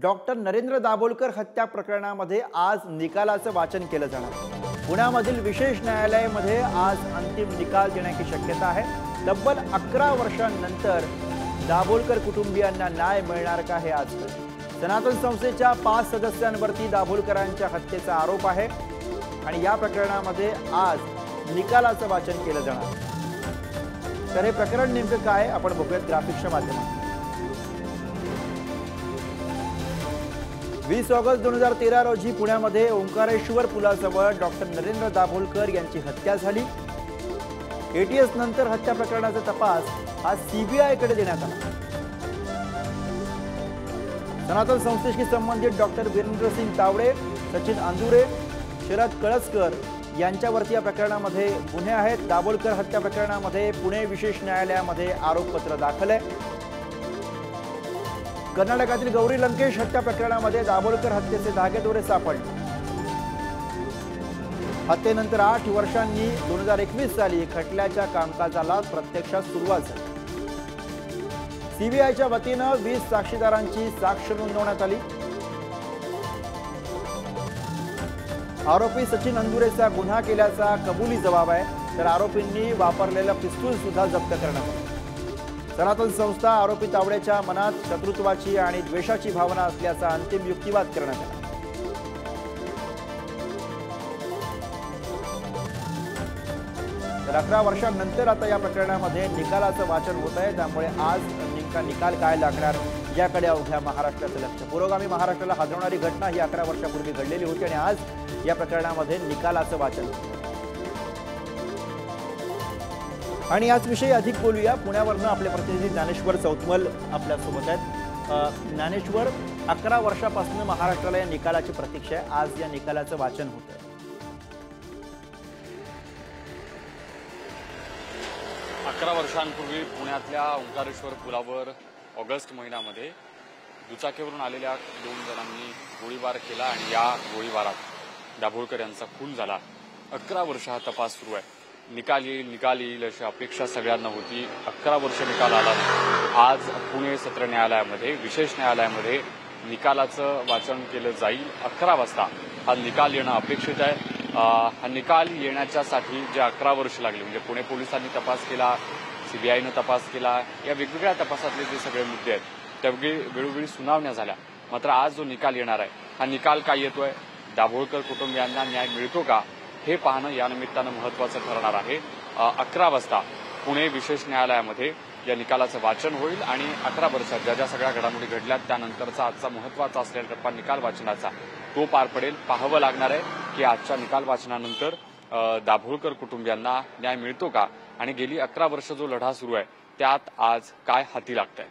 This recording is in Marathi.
डॉक्टर नरेंद्र दाभोलकर हत्या प्रकरणामध्ये आज निकालाचं वाचन केलं जाणार। पुण्यामधील विशेष न्यायालयामध्ये आज अंतिम निकाल देण्याची शक्यता आहे। तब्बल 11 वर्षांनंतर दाभोलकर कुटुंबियांना न्याय मिळणार का हे आज सनातन संस्थेच्या 5 सदस्यांवरती दाभोलकरांच्या हत्येचा आरोप आहे आणि या प्रकरणामध्ये आज निकालाचं वाचन केलं जाणार। तर हे प्रकरण नेमकं काय आपण बघूयात ग्राफिक्सच्या माध्यमातून। 20 ऑगस्ट 2013 रोजी पुण्यामध्ये ओंकारेश्वर पुलाजवळ डॉक्टर नरेंद्र दाभोलकर यांची हत्या झाली। एटीएस नंतर हत्या प्रकरणाचा तपास हा सीबीआय कडे देण्यात आला। सनातन संस्थेशी संबंधित डॉक्टर वीरेंद्र सिंग तावडे, सचिन अंदुरे, शरद कळसकर यांच्यावरती या प्रकरणामध्ये गुन्हे आहेत। दाभोलकर हत्या प्रकरणामध्ये पुणे विशेष न्यायालयामध्ये आरोपपत्र दाखल आहे। कर्नाटकातील गौरी लंकेश हत्या प्रकरणामध्ये दाभोलकर हत्येचे धागेदोरे सापडले। हत्येनंतर 8 वर्षांनी 2021 साली खटल्याच्या कामकाजाला प्रत्यक्षात सुरुवात झाली। सीबीआयच्या वतीनं 20 साक्षीदारांची साक्ष नोंदवण्यात आली। आरोपी सचिन अंदुरेचा गुन्हा केल्याचा कबुली जबाब आहे, तर आरोपींनी वापरलेला पिस्तूल सुद्धा जप्त करण्यात आला। सनातन संस्था आरोपी तावडेच्या मनात शत्रुत्वाची आणि द्वेषाची भावना असल्याचा अंतिम युक्तिवाद करण्यात आला। तर 11 वर्षांनंतर आता या प्रकरणामध्ये निकालाचं वाचन होत आहे, त्यामुळे आज नेमका निकाल काय लागणार याकडे अवघ्या महाराष्ट्राचं लक्ष। पुरोगामी महाराष्ट्राला हादरवणारी घटना ही 11 वर्षापूर्वी घडलेली होती आणि आज या प्रकरणामध्ये निकालाचं वाचन होतं। आणि याचविषयी अधिक बोलूया। पुण्यावरनं आपले प्रतिनिधी ज्ञानेश्वर चौतमल आपल्यासोबत आहेत। ज्ञानेश्वर, 11 वर्षापासून महाराष्ट्राला या निकालाची प्रतीक्षा आहे, आज या निकालाचं वाचन होतं आहे। 11 वर्षांपूर्वी पुण्यातल्या ओंकारेश्वर पुलावर ऑगस्ट महिन्यामध्ये दुचाकीवरून आलेल्या 2 जणांनी गोळीबार केला आणि या गोळीबारात दाभोलकर यांचा खून झाला। 11 वर्ष हा तपास सुरू आहे। निकाल येईल अशी अपेक्षा सगळ्यांना होती। 11 वर्ष निकाल आला। आज पुणे सत्र न्यायालयामध्ये विशेष न्यायालयामध्ये निकालाचं वाचन केलं जाईल। 11 वाजता हा निकाल येणं अपेक्षित आहे। हा निकाल येण्याच्यासाठी जे 11 वर्ष लागले, म्हणजे पुणे पोलिसांनी तपास केला, सीबीआयनं तपास केला, या वेगवेगळ्या तपासातले जे सगळे मुद्दे आहेत त्या वेळोवेळी सुनावण्या झाल्या। मात्र आज जो निकाल येणार आहे हा निकाल काय येतोय, दाभोलकर कुटुंबियांना न्याय मिळतो का, हे पाहणं या निमित्तानं महत्त्वाचं ठरणार आहे। 11 वाजता पुणे विशेष न्यायालयामध्ये या निकालाचं वाचन होईल आणि 11 वर्षात ज्या ज्या सगळ्या घडामोडी घडल्यात त्यानंतरचा आजचा महत्त्वाचा असलेला टप्पा निकाल वाचनाचा तो पार पडेल। पाहावं लागणार आहे की आजच्या निकाल वाचनानंतर दाभोलकर कुटुंबियांना न्याय मिळतो का आणि गेली 11 वर्ष जो लढा सुरू आहे त्यात आज काय हाती लागतंय।